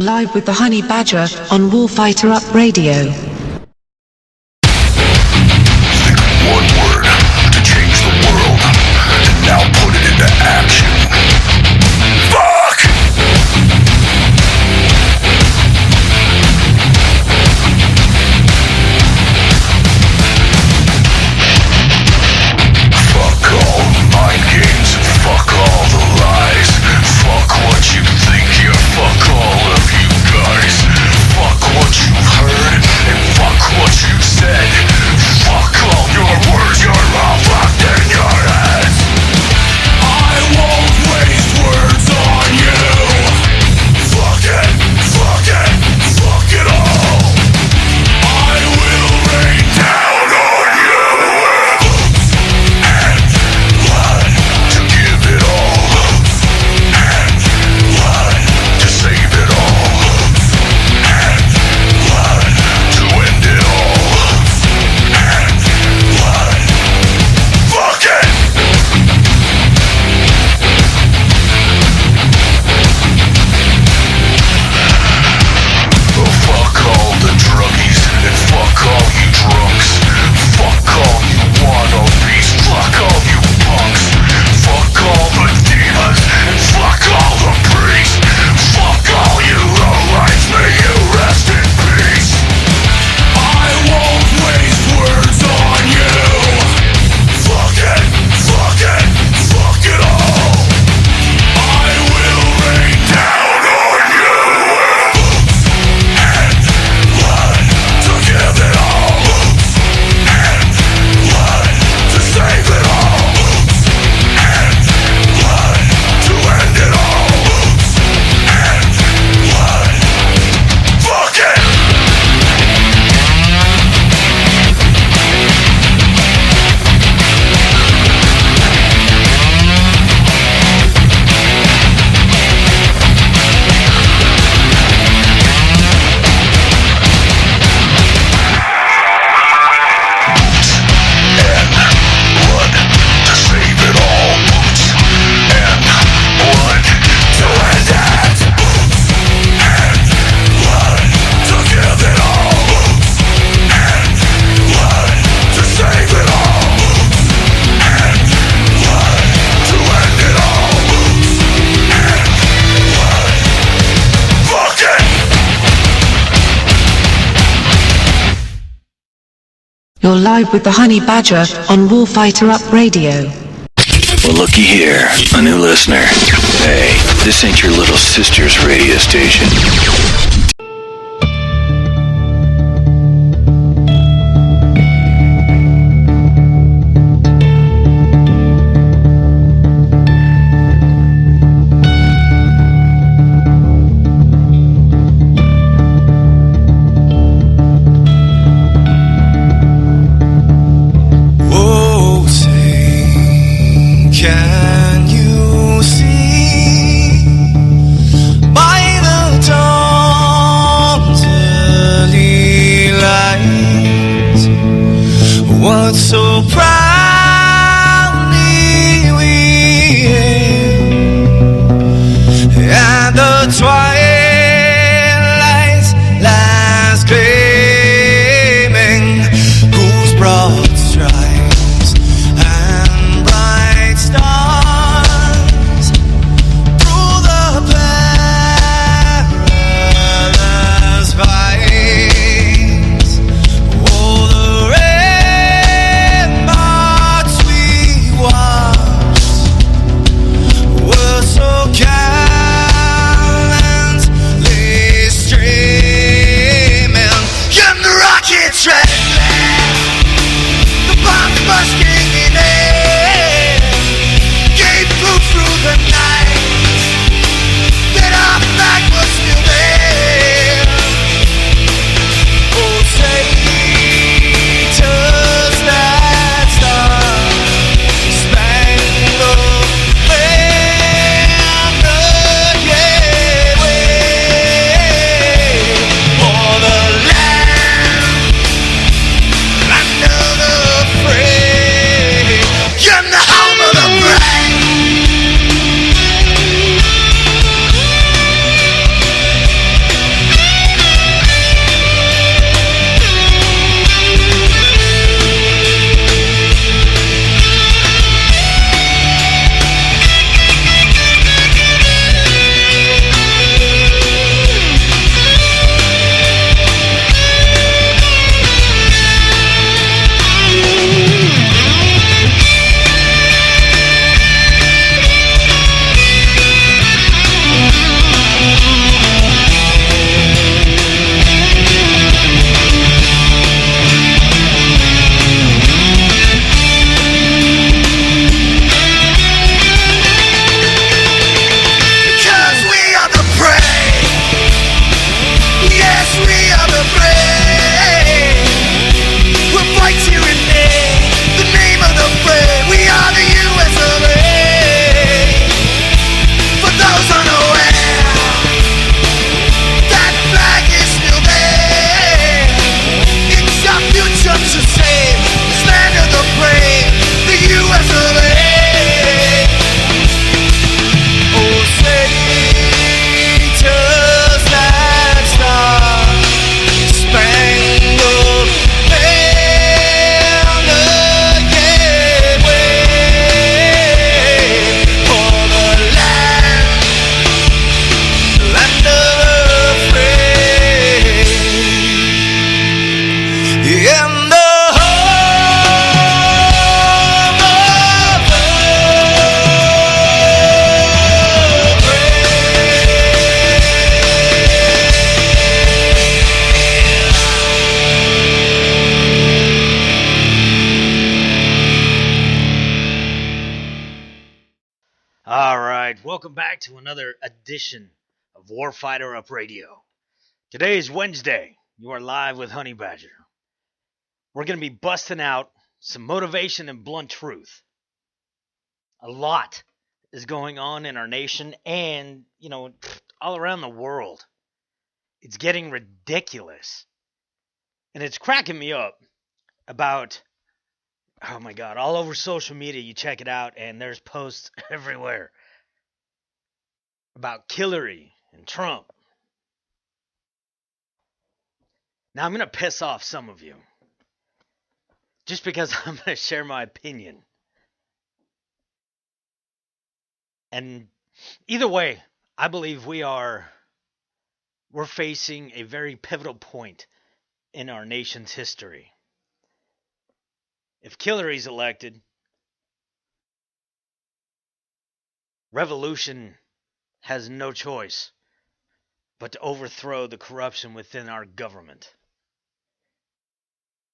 live with the Honey Badger on Warfighter Up Radio. One word to change the world, and now put it into action. Fuck! Fuck all mind games and fuck all the lies. Fuck what you think, yeah, fuck all of you guys. Fuck what you've heard and fuck what you said. Fuck all your words, your mouth locked in your heads. I won't waste words on you. Fuck it, fuck it, fuck it all. I will rain down on you with boots and blood to give it all. Boots and blood to save it all. Boots and blood to end it all. And blood. Fuck it! Oh, fuck all the druggies and fuck all you drunks. Fuck all you wannabes. Fuck all you punks. Fuck all the demons and fuck all the priests. Fuck all you lowlifes. May you rest in peace. I won't waste words on you. Fuck it, fuck it, fuck it all. I will rain down on you with boots and blood to give it all. Boots and blood to save it all. Boots and blood to end it all. Boots and blood. Fuck it! And blood to save it all. Boots and blood to end it. Boots and blood to give it all. Boots and blood to save it all. Boots and blood to end it all. Boots and blood. Fuck it! You're live with the Honey Badger on Warfighter Up Radio. Well, looky here, a new listener. Hey, this ain't your little sister's radio station. Oh, say, can you see by the dawn's early light what so proudly we hailed at the twilight's last gleaming, whose broad stripes and bright stars through the perilous fights, oh, the rainbow welcome back to another edition of Warfighter Up Radio. Today is Wednesday. You are live with Honey Badger. We're going to be busting out some motivation and blunt truth. A lot is going on in our nation and, all around the world. It's getting ridiculous. And it's cracking me up about, oh my God, all over social media, you check it out, and there's posts everywhere about Hillary and Trump. Now, I'm going to piss off some of you just because I'm going to share my opinion. And either way, I believe we're facing a very pivotal point in our nation's history. If Hillary's elected, revolution has no choice but to overthrow the corruption within our government.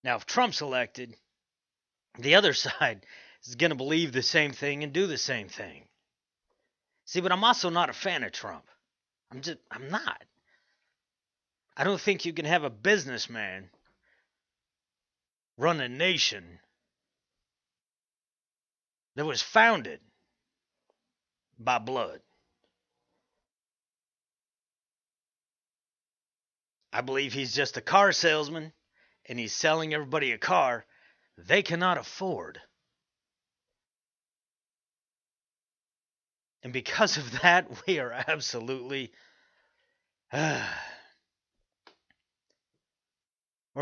Now, if Trump's elected, the other side is going to believe the same thing and do the same thing. See, but I'm also not a fan of Trump. I'm not. I don't think you can have a businessman run a nation that was founded by blood. I believe he's just a car salesman, and he's selling everybody a car they cannot afford. And because of that, we are absolutely... we're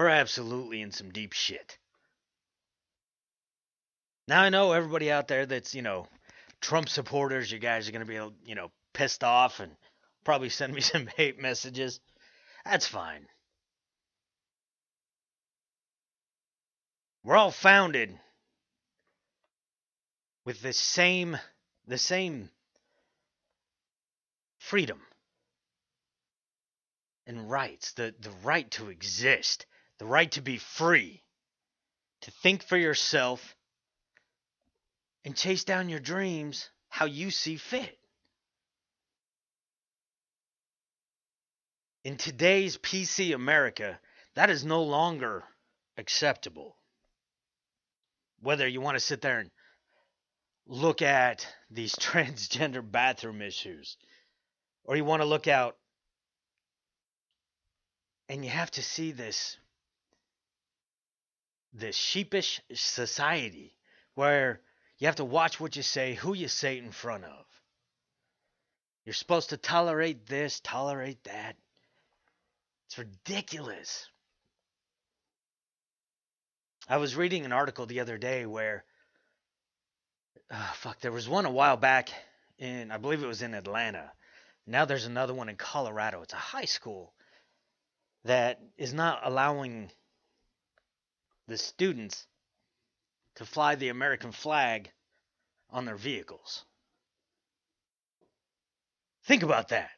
absolutely in some deep shit. Now, I know everybody out there that's, Trump supporters, you guys are going to be, pissed off and probably send me some hate messages. That's fine. We're all founded with the same freedom and rights, the right to exist, the right to be free, to think for yourself and chase down your dreams how you see fit. In today's PC America, that is no longer acceptable. Whether you want to sit there and look at these transgender bathroom issues, or you want to look out and you have to see this sheepish society where you have to watch what you say, who you say it in front of. You're supposed to tolerate this, tolerate that. It's ridiculous. I was reading an article the other day where, there was one a while back I believe it was in Atlanta. Now there's another one in Colorado. It's a high school that is not allowing the students to fly the American flag on their vehicles. Think about that.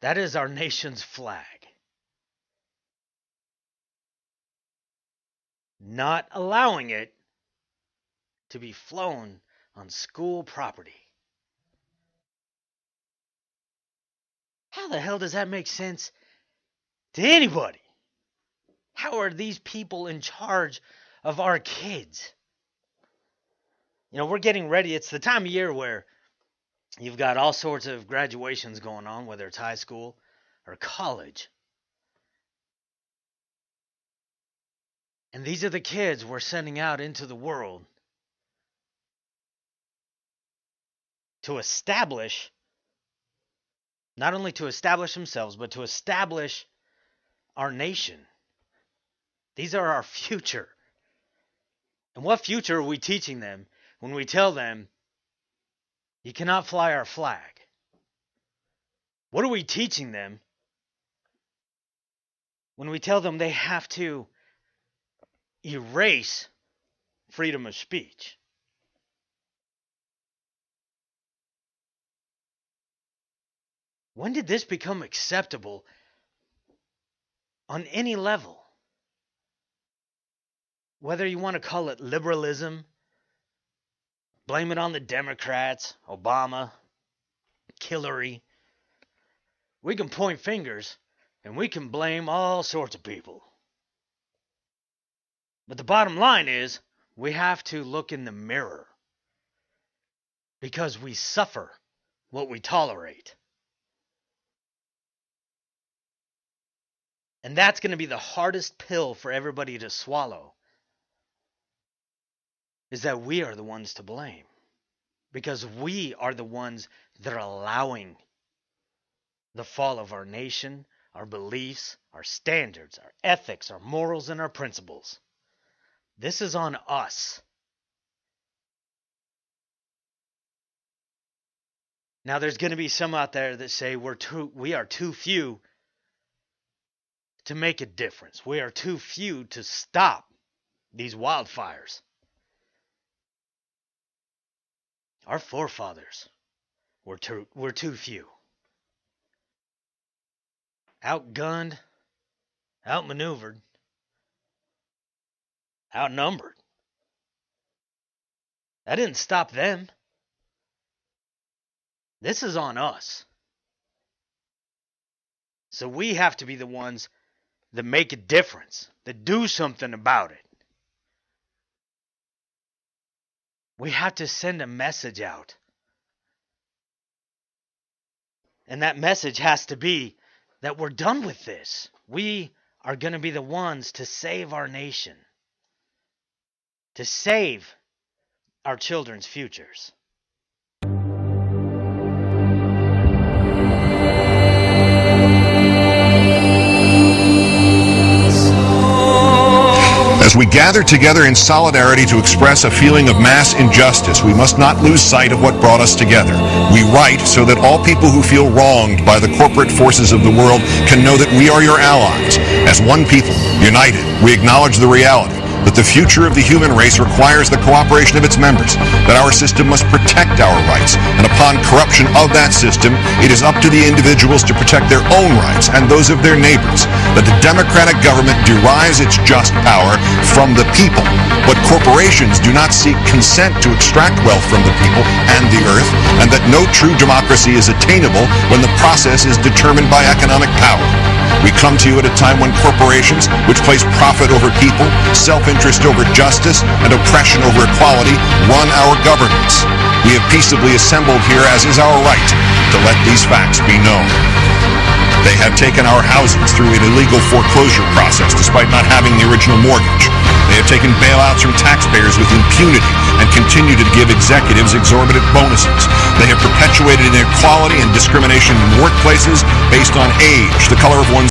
That is our nation's flag. Not allowing it to be flown on school property. How the hell does that make sense to anybody? How are these people in charge of our kids? We're getting ready. It's the time of year where you've got all sorts of graduations going on, whether it's high school or college. And these are the kids we're sending out into the world to establish, not only to establish themselves, but to establish our nation. These are our future. And what future are we teaching them when we tell them, you cannot fly our flag? What are we teaching them when we tell them they have to erase freedom of speech? When did this become acceptable on any level? Whether you want to call it liberalism, blame it on the Democrats, Obama, killery. We can point fingers, and we can blame all sorts of people. But the bottom line is, we have to look in the mirror. Because we suffer what we tolerate. And that's going to be the hardest pill for everybody to swallow. Is that we are the ones to blame. Because we are the ones that are allowing the fall of our nation, our beliefs, our standards, our ethics, our morals, and our principles. This is on us. Now, there's going to be some out there that say we are too few to make a difference. We are too few to stop these wildfires. Our forefathers were too few. Outgunned, outmaneuvered, outnumbered. That didn't stop them. This is on us. So we have to be the ones that make a difference, that do something about it. We have to send a message out. And that message has to be that we're done with this. We are going to be the ones to save our nation, to save our children's futures. As we gather together in solidarity to express a feeling of mass injustice, we must not lose sight of what brought us together. We write so that all people who feel wronged by the corporate forces of the world can know that we are your allies. As one people, united, we acknowledge the reality that the future of the human race requires the cooperation of its members, that our system must protect our rights, and upon corruption of that system, it is up to the individuals to protect their own rights and those of their neighbors, that the democratic government derives its just power from the people, but corporations do not seek consent to extract wealth from the people and the earth, and that no true democracy is attainable when the process is determined by economic power. We come to you at a time when corporations, which place profit over people, self-interest over justice, and oppression over equality, run our governance. We have peaceably assembled here, as is our right, to let these facts be known. They have taken our houses through an illegal foreclosure process despite not having the original mortgage. They have taken bailouts from taxpayers with impunity and continue to give executives exorbitant bonuses. They have perpetuated inequality and discrimination in workplaces based on age, the color of one's